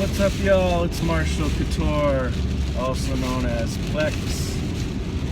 What's up, y'all? It's Marshall Couture, also known as Plex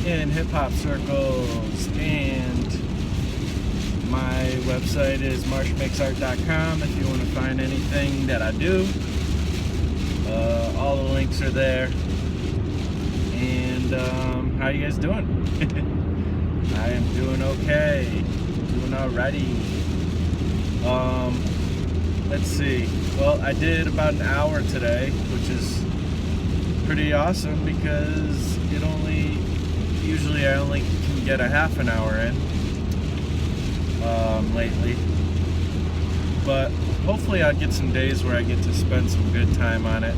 in hip-hop circles, and my website is marshmakesart.com if you want to find anything that I do. All the links are there. And how you guys doing? I am doing okay, doing alrighty. Let's see. Well, I did about an hour today, which is pretty awesome because usually I only can get a half an hour in lately. But hopefully I'll get some days where I get to spend some good time on it.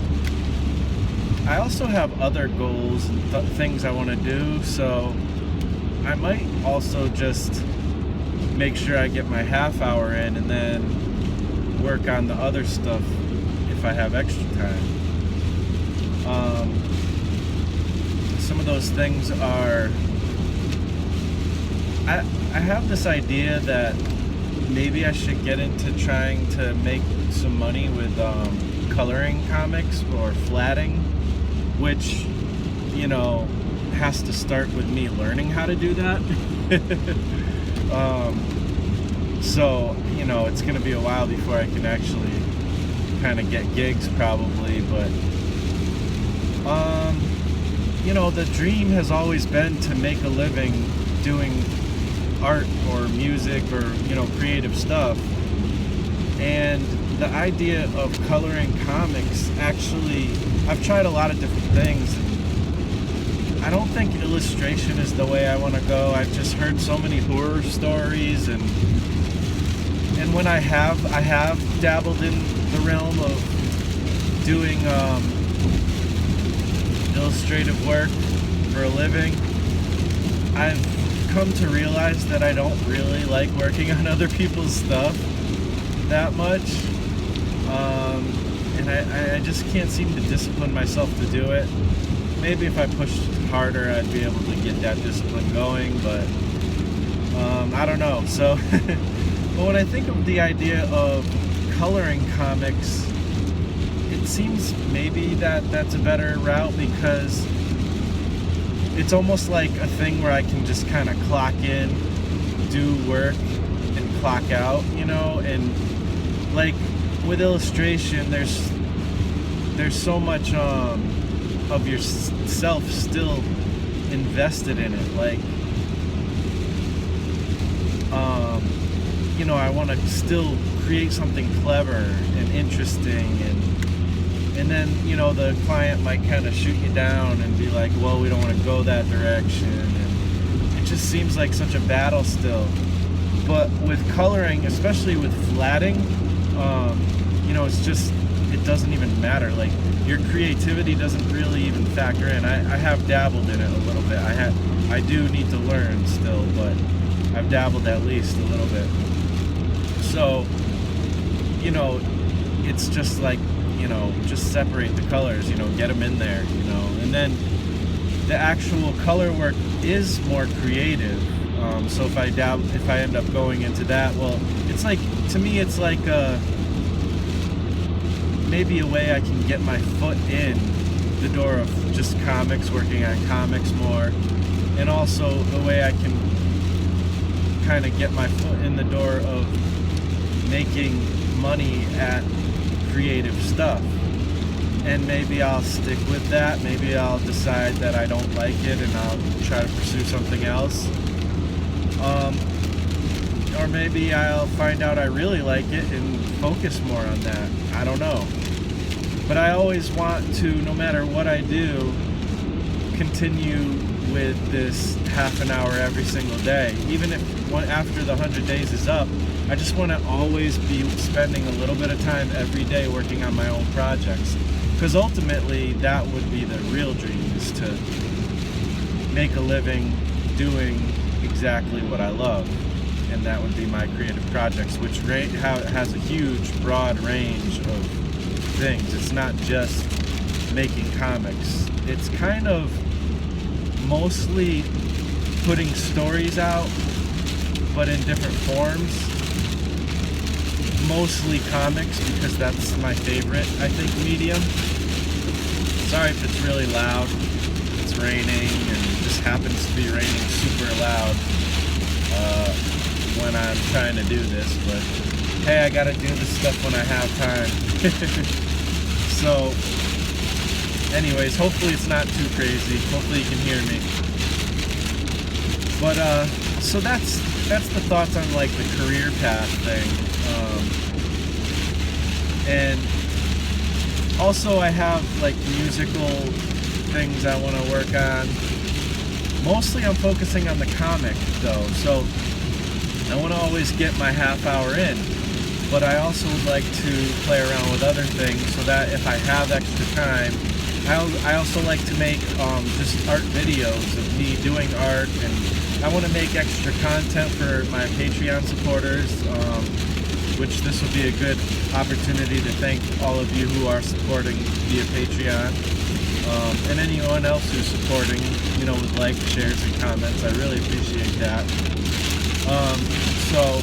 I also have other goals and things I want to do, so I might also just make sure I get my half hour in and then work on the other stuff if I have extra time. Some of those things are, I have this idea that maybe I should get into trying to make some money with coloring comics or flatting, which, you know, has to start with me learning how to do that. So, you know, it's going to be a while before I can actually kind of get gigs probably, but, you know, the dream has always been to make a living doing art or music or, you know, creative stuff. And the idea of coloring comics, actually, I've tried a lot of different things. And I don't think illustration is the way I want to go. I've just heard so many horror stories, and when I have dabbled in the realm of doing illustrative work for a living, I've come to realize that I don't really like working on other people's stuff that much, and I just can't seem to discipline myself to do it. Maybe if I pushed harder I'd be able to get that discipline going, but I don't know. So but when I think of the idea of coloring comics, it seems maybe that's a better route, because it's almost like a thing where I can just kind of clock in, do work, and clock out, you know. And like with illustration, there's so much of yourself still invested in it. Like, you know, I want to still create something clever and interesting, and then, you know, the client might kind of shoot you down and be like, well, we don't want to go that direction, and it just seems like such a battle still. But with coloring, especially with flatting, you know, it's just, it doesn't even matter. Like, your creativity doesn't really even factor in. I have dabbled in it a little bit. I do need to learn still, but I've dabbled at least a little bit. So, you know, it's just like, you know, just separate the colors, you know, get them in there, you know, and then the actual color work is more creative. So if I end up going into that, well, it's like, to me, it's like maybe a way I can get my foot in the door of just comics, working on comics more, and also a way I can kind of get my foot in the door of making money at creative stuff. And maybe I'll stick with that. Maybe I'll decide that I don't like it and I'll try to pursue something else. Or maybe I'll find out I really like it and focus more on that. I don't know. But I always want to, no matter what I do, continue with this half an hour every single day. Even if after the 100 days is up, I just want to always be spending a little bit of time every day working on my own projects. Because ultimately, that would be the real dream, is to make a living doing exactly what I love. And that would be my creative projects, which has a huge, broad range of things. It's not just making comics. It's kind of mostly putting stories out, but in different forms. mostly comics because that's my favorite, I think, medium. Sorry if it's really loud. It's raining and it just happens to be raining super loud when I'm trying to do this, but hey, I gotta do this stuff when I have time. So anyways, hopefully it's not too crazy. Hopefully you can hear me. But so that's the thoughts on like the career path thing. And also I have like musical things I want to work on. Mostly I'm focusing on the comic though, so I want to always get my half hour in, but I also would like to play around with other things so that if I have extra time, I also like to make just art videos of me doing art, and I want to make extra content for my Patreon supporters, which this would be a good opportunity to thank all of you who are supporting via Patreon, and anyone else who's supporting, you know, with likes, shares, and comments. I really appreciate that. So,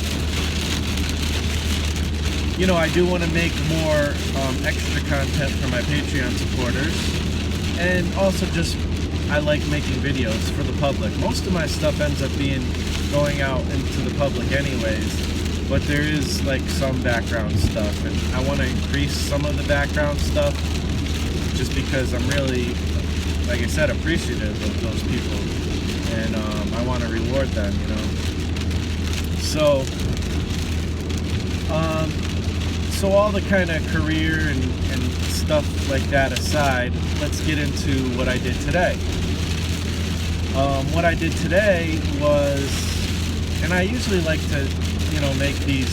you know, I do want to make more extra content for my Patreon supporters, and also just I like making videos for the public. Most of my stuff ends up going out into the public anyways, but there is like some background stuff, and I want to increase some of the background stuff just because I'm really, like I said, appreciative of those people, and I want to reward them, you know. So, so all the kind of career and stuff like that aside, let's get into what I did today. What I did today was, and I usually like to, you know, make these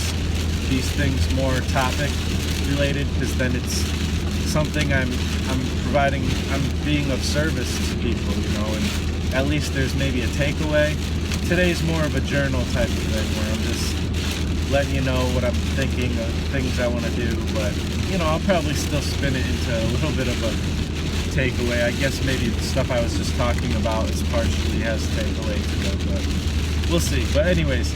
things more topic related, because then it's something I'm being of service to people, you know, and at least there's maybe a takeaway. Today's more of a journal type of thing where I'm just letting you know what I'm thinking of things I want to do, but you know, I'll probably still spin it into a little bit of a takeaway. I guess maybe the stuff I was just talking about is partially has takeaway to it, but we'll see. But anyways,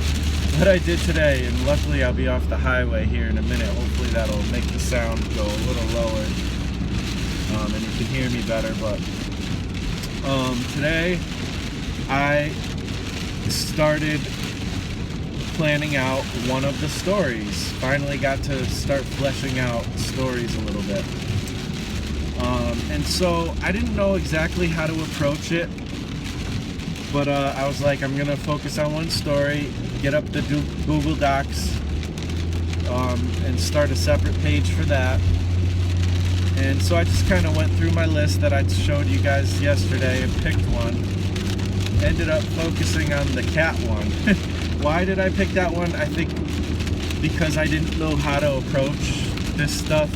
what I did today, and luckily I'll be off the highway here in a minute. Hopefully that'll make the sound go a little lower, and you can hear me better. But today I started planning out one of the stories. Finally got to start fleshing out stories a little bit. And so I didn't know exactly how to approach it, but I was like, I'm gonna focus on one story, get up the Google Docs, and start a separate page for that. And so I just kind of went through my list that I showed you guys yesterday and picked one. Ended up focusing on the cat one. Why did I pick that one? I think because I didn't know how to approach this stuff,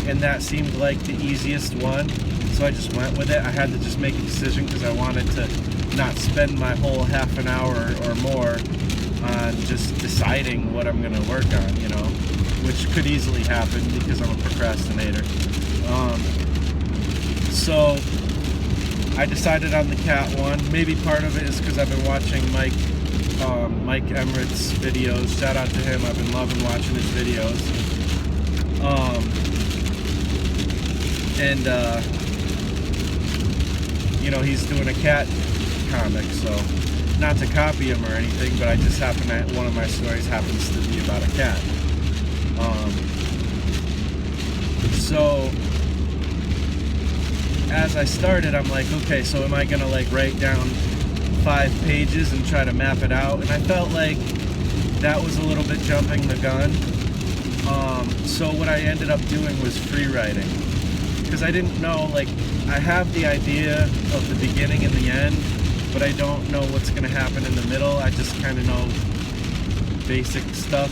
and that seemed like the easiest one, so I just went with it. I had to just make a decision because I wanted to not spend my whole half an hour or more on just deciding what I'm going to work on, you know, which could easily happen because I'm a procrastinator. So I decided on the cat one. Maybe part of it is because I've been watching Mike Emmert's videos. Shout out to him. I've been loving watching his videos. And you know, he's doing a cat comic, so not to copy him or anything, but I just happen to, one of my stories happens to be about a cat. So as I started, I'm like, okay, so am I gonna like write down 5 pages and try to map it out? And I felt like that was a little bit jumping the gun. So what I ended up doing was free writing, because I didn't know, like, I have the idea of the beginning and the end, but I don't know what's going to happen in the middle. I just kind of know basic stuff.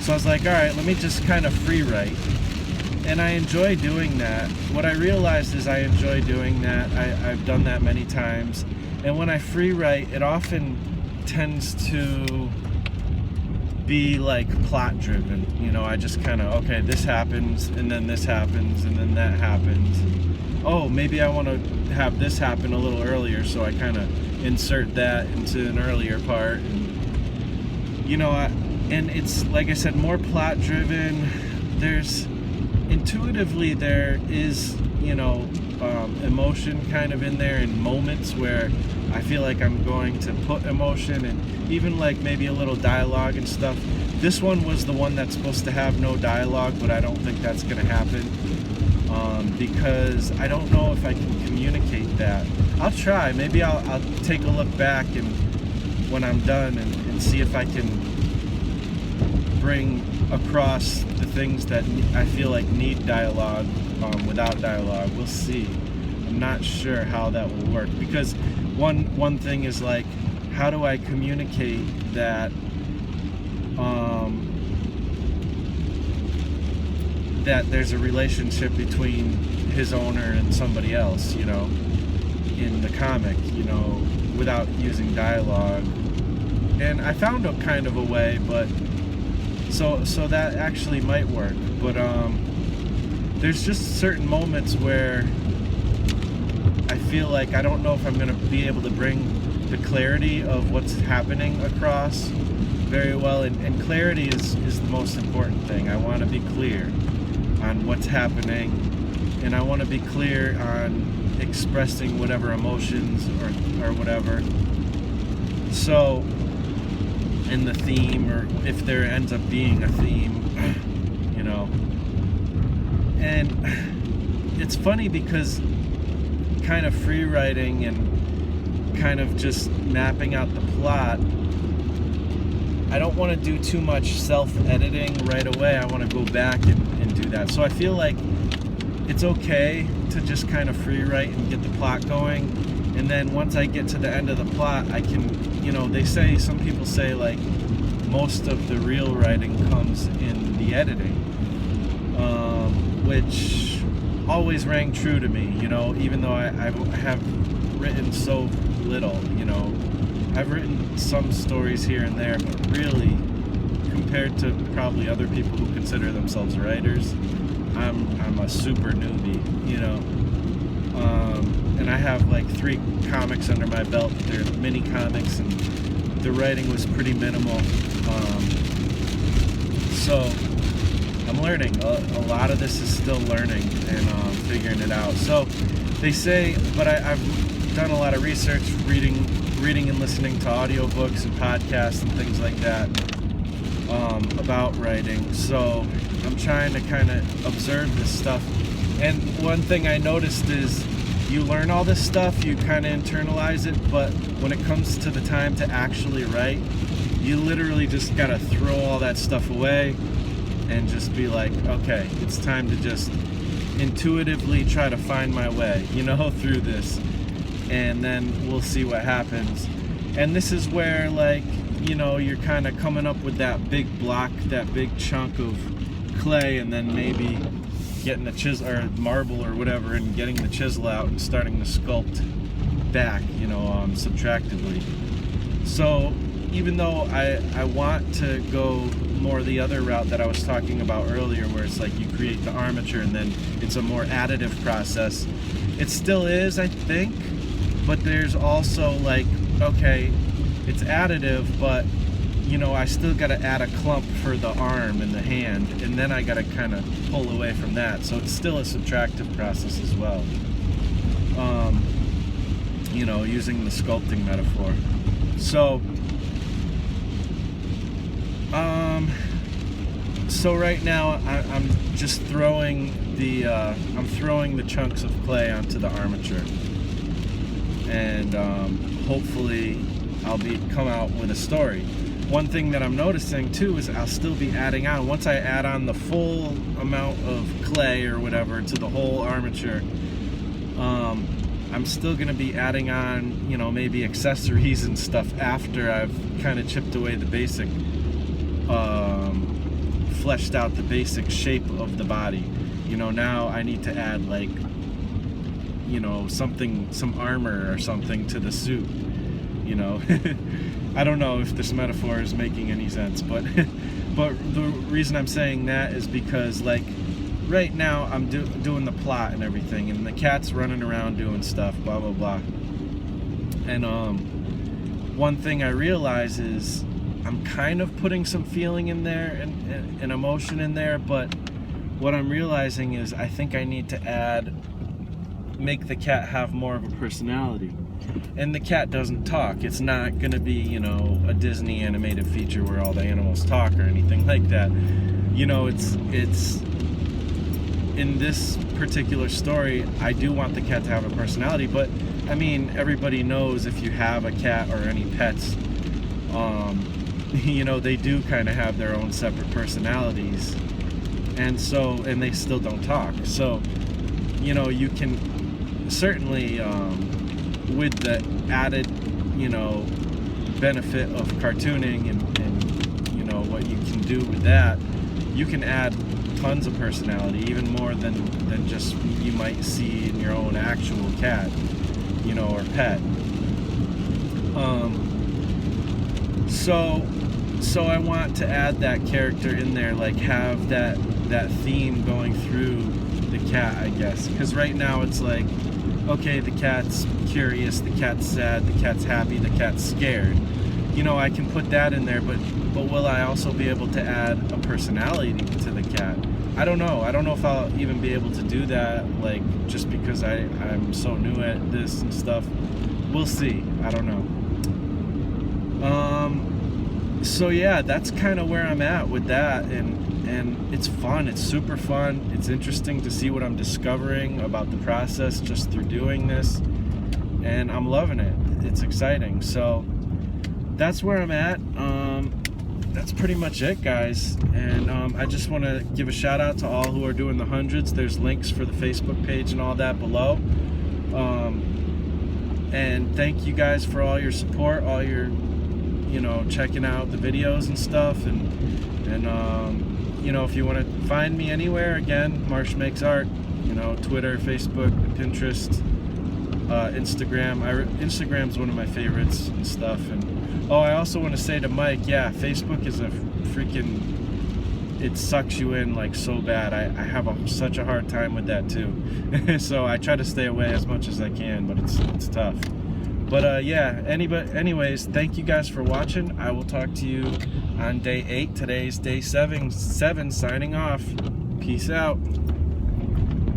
So I was like, all right, let me just kind of free write. And I enjoy doing that. What I realized is I enjoy doing that. I've done that many times. And when I free write, it often tends to be like plot driven. You know, I just kind of, okay, this happens, and then this happens, and then that happens. Oh, maybe I want to have this happen a little earlier, so I kind of insert that into an earlier part. And, you know, and it's, like I said, more plot driven. There's intuitively there is, emotion kind of in there, in moments where I feel like I'm going to put emotion, and even like maybe a little dialogue and stuff. This one was the one that's supposed to have no dialogue, but I don't think that's going to happen, because I don't know if I can communicate that. I'll try. Maybe I'll take a look back and when I'm done and see if I can bring across the things that I feel like need dialogue without dialogue. We'll see. I'm not sure how that will work, because one thing is like, how do I communicate that that there's a relationship between his owner and somebody else, in the comic, without using dialogue. And I found a kind of a way, but so that actually might work. But there's just certain moments where I feel like I don't know if I'm going to be able to bring the clarity of what's happening across very well, and clarity is the most important thing. I want to be clear on what's happening, and I want to be clear on expressing whatever emotions or whatever. So, in the theme, or if there ends up being a theme, and it's funny because kind of free writing and kind of just mapping out the plot, I don't want to do too much self-editing right away. I want to go back and do that. So I feel like it's okay to just kind of free write and get the plot going, and then once I get to the end of the plot, I can, some people say like most of the real writing comes in the editing, which always rang true to me, even though I have written so little, I've written some stories here and there, but really, compared to probably other people who consider themselves writers, I'm a super newbie, and I have like 3 comics under my belt. They're mini comics, and the writing was pretty minimal. So I'm learning. A lot of this is still learning and figuring it out. So they say, but I've done a lot of research, reading and listening to audiobooks and podcasts and things like that about writing. So I'm trying to kind of observe this stuff. And one thing I noticed is you learn all this stuff, you kind of internalize it, but when it comes to the time to actually write, you literally just gotta throw all that stuff away and just be like, okay, it's time to just intuitively try to find my way, through this, and then we'll see what happens. And this is where, like, you're kind of coming up with that big block, that big chunk of clay, and then maybe getting a chisel or marble or whatever, and getting the chisel out and starting to sculpt back, subtractively. So even though I want to go more the other route that I was talking about earlier, where it's like you create the armature and then it's a more additive process, it still is, I think, but there's also like, okay, it's additive, but I still got to add a clump for the arm and the hand, and then I got to kind of pull away from that. So it's still a subtractive process as well. Using the sculpting metaphor. So, so right now I'm just throwing the chunks of clay onto the armature, and hopefully I'll come out with a story. One thing that I'm noticing too is I'll still be adding on, once I add on the full amount of clay or whatever to the whole armature, I'm still going to be adding on, maybe accessories and stuff after I've kind of chipped away the basic, fleshed out the basic shape of the body. Now I need to add like, some armor or something to the suit, I don't know if this metaphor is making any sense, but the reason I'm saying that is because, like, right now I'm doing the plot and everything, and the cat's running around doing stuff, blah blah blah. And one thing I realize is I'm kind of putting some feeling in there and emotion in there, but what I'm realizing is I think I need to make the cat have more of a personality. And the cat doesn't talk. It's not gonna be, you know, a Disney animated feature where all the animals talk or anything like that. You know, it's in this particular story, I do want the cat to have a personality, but I mean, everybody knows if you have a cat or any pets, you know, they do kind of have their own separate personalities, and they still don't talk. So, you know, you can certainly, with the added, you know, benefit of cartooning and you know what you can do with that, you can add tons of personality, even more than just you might see in your own actual cat, you know, or pet. So I want to add that character in there, like have that theme going through the cat, I guess. Because right now it's like, okay, the cat's curious, the cat's sad, the cat's happy, the cat's scared. You know, I can put that in there, but will I also be able to add a personality to the cat? I don't know. I don't know if I'll even be able to do that, like, just because I'm so new at this and stuff. We'll see. I don't know. So yeah, that's kind of where I'm at with that, and it's fun. It's super fun. It's interesting to see what I'm discovering about the process just through doing this, and I'm loving it. It's exciting. So that's where I'm at. That's pretty much it, guys. And I just want to give a shout out to all who are doing the hundreds. There's links for the Facebook page and all that below. And thank you guys for all your support, all your, you know, checking out the videos and stuff. And you know, if you want to find me anywhere, again, Marsh Makes Art. You know, Twitter, Facebook, Pinterest, Instagram. Instagram's one of my favorites and stuff. And oh, I also want to say to Mike, yeah, Facebook is a freaking, it sucks you in like so bad. I have such a hard time with that too. So I try to stay away as much as I can, but it's tough. But yeah, anyways, thank you guys for watching. I will talk to you on day 8. Today's day 7, signing off. Peace out.